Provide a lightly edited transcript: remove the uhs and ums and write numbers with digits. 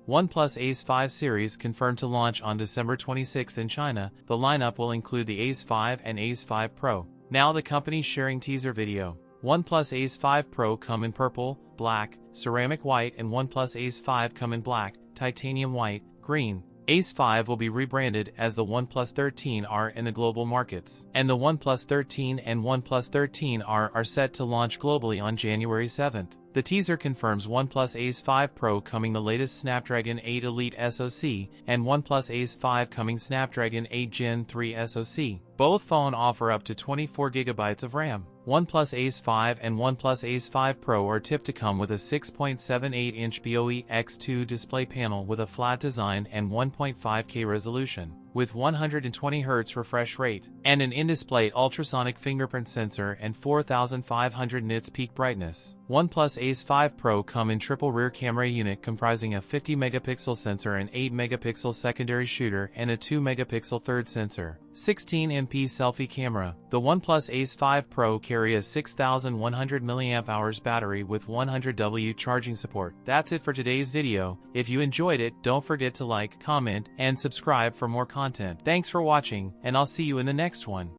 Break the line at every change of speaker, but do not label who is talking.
OnePlus Ace 5 series confirmed to launch on December 26 in China. The lineup will include the Ace 5 and Ace 5 Pro. Now the company's sharing teaser video. OnePlus Ace 5 Pro come in purple, black, ceramic white, and OnePlus Ace 5 come in black, titanium white, green. Ace 5 will be rebranded as the OnePlus 13R in the global markets, and the OnePlus 13 and OnePlus 13R are set to launch globally on January 7th. The teaser confirms OnePlus Ace 5 Pro coming the latest Snapdragon 8 Elite SoC, and OnePlus Ace 5 coming Snapdragon 8 Gen 3 SoC. Both phones offer up to 24GB of RAM. OnePlus Ace 5 and OnePlus Ace 5 Pro are tipped to come with a 6.78-inch BOE X2 display panel with a flat design and 1.5K resolution, with 120Hz refresh rate, and an in-display ultrasonic fingerprint sensor and 4500 nits peak brightness. OnePlus Ace 5 Pro come in triple rear camera unit comprising a 50-megapixel sensor and 8-megapixel secondary shooter and a 2-megapixel third sensor. 16MP selfie camera. The OnePlus Ace 5 Pro carry a 6100 mAh battery with 100W charging support. That's it for today's video. If you enjoyed it, don't forget to like, comment, and subscribe for more content. Thanks for watching, and I'll see you in the next one.